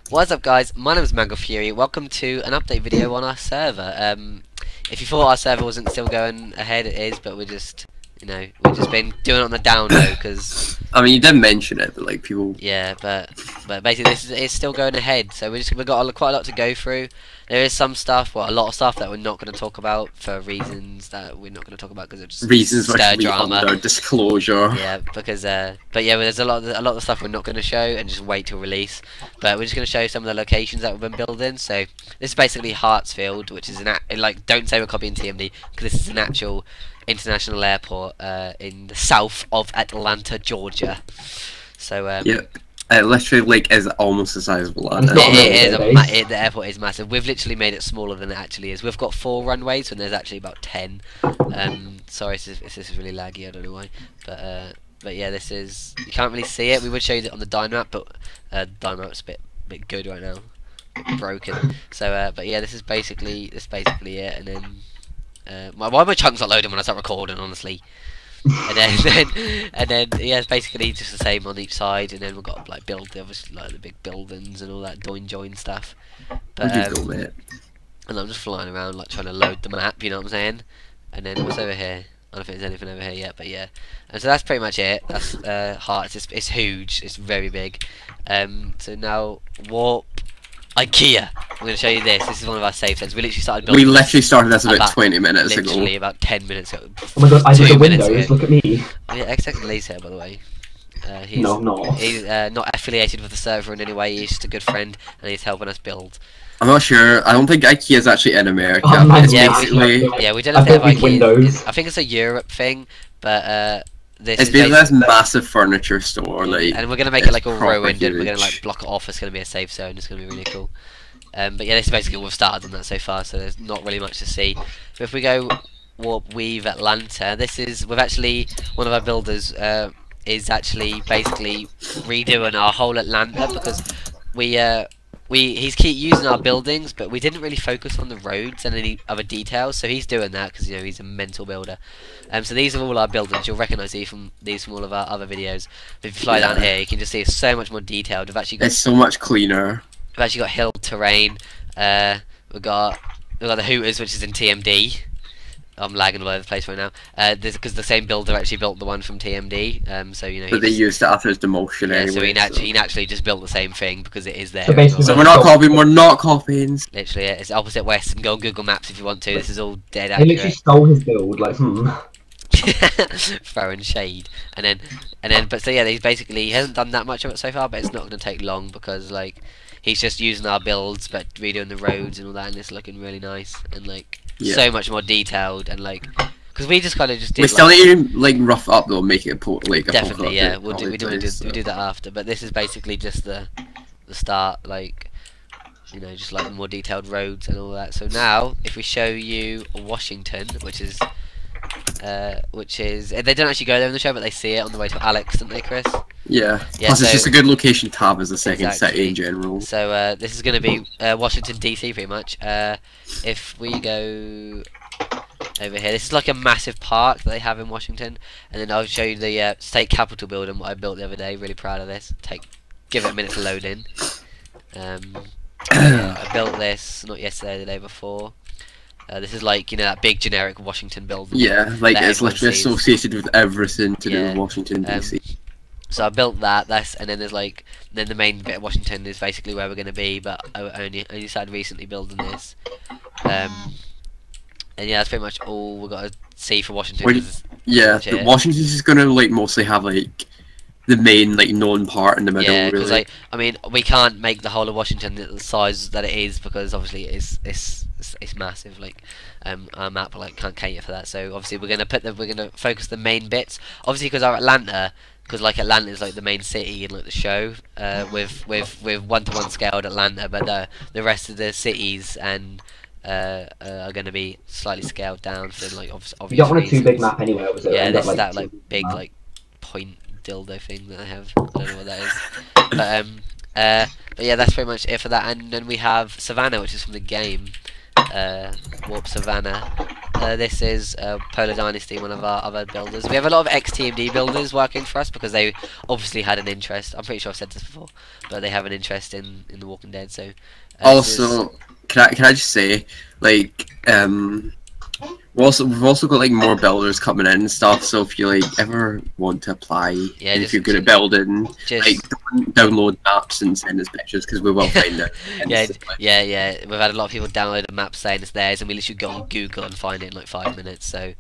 What's up, guys? My name is MangledFury. Welcome to an update video on our server. If you thought our server wasn't still going ahead, it is, but we've just been doing it on the down low because I mean, you did mention it, but like people. yeah, but basically it's still going ahead. So we've got quite a lot to go through. There is some stuff, well, a lot of stuff that we're not going to talk about for reasons that we're not going to talk about because it just Reasons stir which we drama. under disclosure. Yeah, because but yeah, there's a lot of stuff we're not going to show and just wait till release. But we're just going to show some of the locations that we've been building. So this is basically Hartsfield, which is don't say we're copying TMD because this is an actual international airport in the south of Atlanta, Georgia. So Yeah, it literally like is almost the size of Atlanta. the airport is massive. We've literally made it smaller than it actually is. We've got 4 runways when there's actually about 10. Sorry if this is really laggy, I don't know why. But yeah, this is, you can't really see it. We would show you it on the Dynamap, but Dynamap's a bit good right now, a bit broken. So but yeah, this is basically it. And then why are my chunks not loading when I start recording, honestly? and then yeah, it's basically just the same on each side, and then we've got like obviously like the big buildings and all that join stuff. But and I'm just flying around like trying to load the map, you know what I'm saying? And then what's over here? I don't think there's anything over here yet, but yeah. And so that's pretty much it. That's Hearts. It's huge. It's very big. So now warp IKEA. I'm going to show you this. This is one of our save zones. We literally started building. We literally started this about 20 minutes ago. Literally about 10 minutes ago. Oh my god, I did the windows, look at me. Oh yeah, XX Lee's here, by the way. He's not affiliated with the server in any way. He's just a good friend, and he's helping us build. I'm not sure. I don't think IKEA is actually in America. Oh, yeah, we don't know if they have IKEA. I think it's a Europe thing, but it's been this massive furniture store, like, and we're gonna make it like all ruined, and we're gonna like block it off. It's gonna be a safe zone. It's gonna be really cool. But yeah, this is basically what we've started on that so far. So there's not really much to see. But if we go warp weave Atlanta, we've actually, one of our builders is actually basically redoing our whole Atlanta because he's keep using our buildings, but we didn't really focus on the roads and any other details. So he's doing that because he's a mental builder. So these are all our buildings. You'll recognise these from all of our other videos. But if you fly down here, you can just see it's so much more detailed. We've actually got, it's so much cleaner. We've actually got hill terrain. We've got the Hooters, which is in TMD. I'm lagging all over the place right now. Because the same builder actually built the one from TMD. So But they used it after his demotion anyway. So he naturally just built the same thing because it is there. So we're not copying. We're not copying. Literally, it's opposite west. And go on Google Maps if you want to. This is all dead accurate. He literally stole his build, like throwing shade, and then but so yeah, he hasn't done that much of it so far, but it's not going to take long because like he's just using our builds but redoing the roads and all that, and it's looking really nice and like so much more detailed, and like because we just kind of just did, we still need to like rough up though, make it like a definitely, yeah, we do that after, but this is basically just the start, like just like more detailed roads and all that. So now if we show you Washington, which is they don't actually go there in the show, but they see it on the way to Alex, don't they, Chris? Yeah. Plus, it's just a good location to have as a second city in general. So this is going to be Washington DC, pretty much. If we go over here, this is like a massive park that they have in Washington, and then I'll show you the state capitol building, what I built the other day. Really proud of this. Give it a minute to load in. I built this not yesterday, the day before. This is like that big generic Washington building. Yeah, like it's literally associated with everything to do with Washington DC. So I built that. And then there's then the main bit of Washington is basically where we're going to be. But I only started recently building this. And yeah, that's pretty much all we've got to see for Washington. Yeah, Washington's just going to like mostly have like the main like known part in the middle. Yeah, because really. I mean, we can't make the whole of Washington the size that it is because obviously it's massive. Like our map like can't cater for that. So obviously we're gonna focus the main bits. Obviously because our Atlanta, because like Atlanta is like the main city in like the show, with 1-to-1 scaled Atlanta, but the rest of the cities and are going to be slightly scaled down for like obvious you don't want a reasons. too big map anyway. Yeah, this is that like big like point dildo thing that I have. I don't know what that is. But yeah, that's pretty much it for that. And then we have Savannah, which is from the game. Warp Savannah. This is Polar Dynasty, one of our other builders. We have a lot of ex-TMD builders working for us because they obviously had an interest. I'm pretty sure I've said this before, but they have an interest in The Walking Dead. So Also, can I just say, like, we've also got like more builders coming in and stuff. So if you like ever want to apply, yeah, and if you're good at building, like don't download maps and send us pictures because we will find it. yeah. We've had a lot of people download a map saying it's theirs, and we literally go on Google and find it in like 5 minutes. So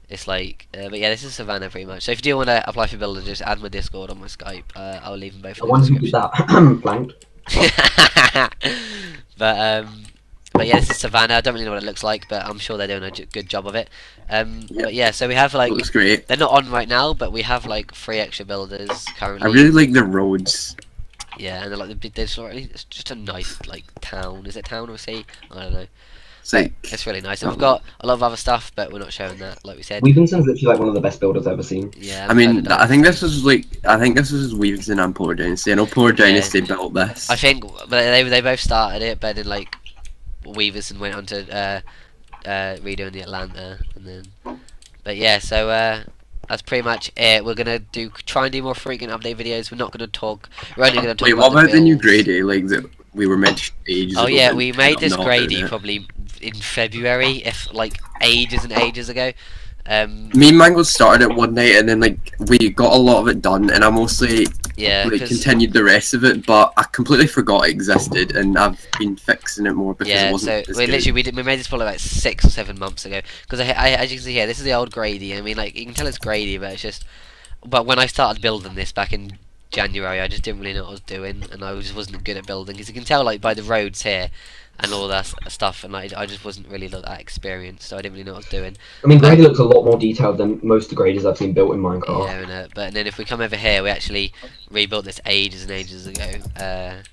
it's like, but yeah, this is Savannah pretty much. So if you do want to apply for builder, just add my Discord on my Skype. I'll leave them both in the description. That blanked. But yeah, this is Savannah. I don't really know what it looks like, but I'm sure they're doing a good job of it. But yeah, so we have like, looks great. They're not on right now, but we have like 3 extra builders currently. I really like the roads. Yeah, and they're like it's just a nice like town. Is it town or sea? I don't know. It's really nice. And we've got a lot of other stuff, but we're not showing that, like we said. Weavington's literally like one of the best builders I've ever seen. Yeah, I mean, I think this was Weavington and Polar Dynasty. I know Polar Dynasty built this. I think, but they both started it, but then like Weaverson went on to redoing the Atlanta, and then. But yeah, so that's pretty much it. We're gonna try and do more frequent update videos. We're not gonna talk. We're only gonna talk. Wait, what about the new Grady? Like that we were meant ages ago. Oh yeah, we made this Grady probably in February, if like ages and ages ago. Me and Mangled started it one night, and then like we got a lot of it done, and I mostly continued the rest of it, but I completely forgot it existed, and I've been fixing it more because it wasn't. So we made this probably like 6 or 7 months ago. Because as you can see here, this is the old Grady. I mean, like you can tell it's Grady, but it's just. But when I started building this back in January, I just didn't really know what I was doing, and I just wasn't good at building. Because you can tell like by the roads here. And all that stuff, and like, I just wasn't really that experienced, so I didn't really know what I was doing. I mean, Grady looks a lot more detailed than most of the Gradys I've seen built in Minecraft. Yeah, but then if we come over here, we actually rebuilt this ages and ages ago.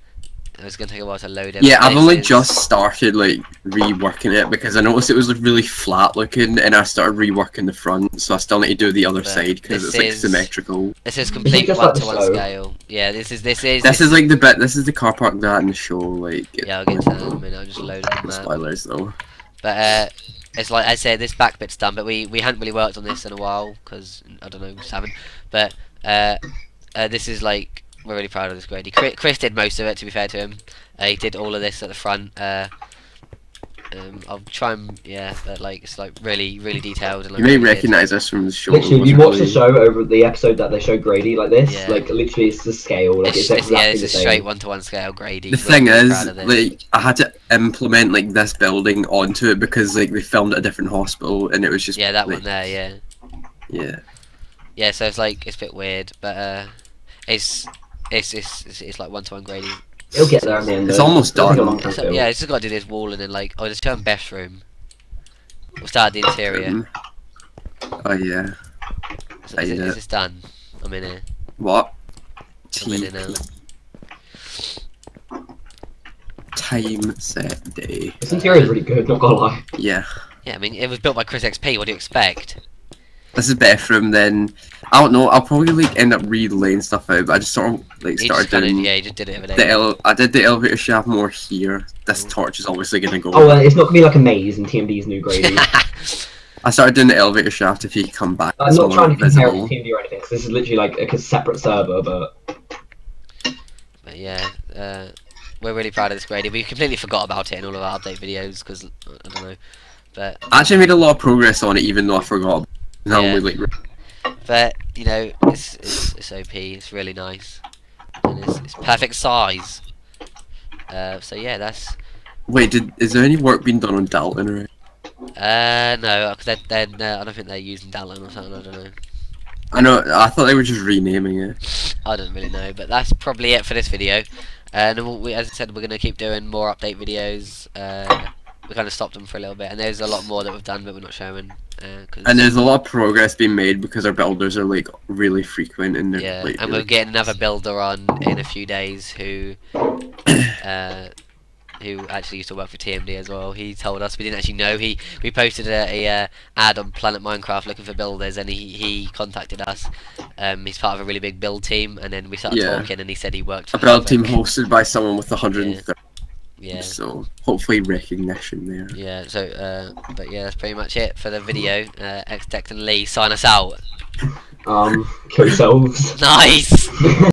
It was going to take a while to load it. Yeah, I've only just started like reworking it because I noticed it was like, really flat looking, and I started reworking the front, so I still need to do the other side because it's like symmetrical. This is complete 1-to-1 scale. Yeah, this is like the bit. This is the car park that in the show. Like yeah, I'll get to that in a minute. I'll just load the map. Spoilers though. But it's like I said, this back bit's done, but we hadn't really worked on this in a while because I don't know, just haven't. But this is like. We're really proud of this Grady. Chris did most of it, to be fair to him. He did all of this at the front. I'll try and but like it's like really detailed. And, like, you may recognise us from the show. Literally, if you watch the show over the episode that they show Grady like this, like literally it's the scale. Like it's exactly it's a straight 1-to-1 scale Grady. The thing is, like I had to implement like this building onto it because like they filmed at a different hospital, and it was just that one there, yeah. So it's like it's a bit weird, but it's like 1-to-1 Grady. It'll get there in the end. It's almost done. Yeah, it's just got to do this wall and then like just turn best room. We'll start the interior. Oh yeah. Is this done? I'm in here. What? I'm in here now. Time set day. This interior is really good, not gonna lie. Yeah. Yeah, I mean it was built by Chris XP. What do you expect? This is bathroom. Then I don't know. I'll probably like end up relaying stuff out, but I just sort of like started doing. You just did it every day. I did the elevator shaft more here. This torch is obviously gonna go. Oh, it's not gonna be like a maze in TMD's new Grady. I started doing the elevator shaft. If you come back, I'm not trying to compare it to TMD or anything. Cause this is literally like a separate server, but yeah, we're really proud of this Grady. We completely forgot about it in all of our update videos because I don't know, but I actually made a lot of progress on it, even though I forgot. But you know, it's OP. It's really nice, and it's perfect size. So yeah, that's. Wait, is there any work being done on Dalton or? No, because I don't think they're using Dalton or something. I don't know. I thought they were just renaming it. I don't really know, but that's probably it for this video. And as I said, we're gonna keep doing more update videos. We kind of stopped them for a little bit, and there's a lot more that we've done, but we're not showing. And there's a lot of progress being made because our builders are like really frequent and they're like, and we'll get another builder on in a few days who actually used to work for TMD as well. He told us, we didn't actually know. We posted a ad on Planet Minecraft looking for builders, and he contacted us. He's part of a really big build team, and then we started talking, and he said he worked for a build team hosted by someone with 130. Yeah. So hopefully recognition there. Yeah. So, but yeah, that's pretty much it for the video. X-Tech and Lee, sign us out. Kill yourselves. Nice.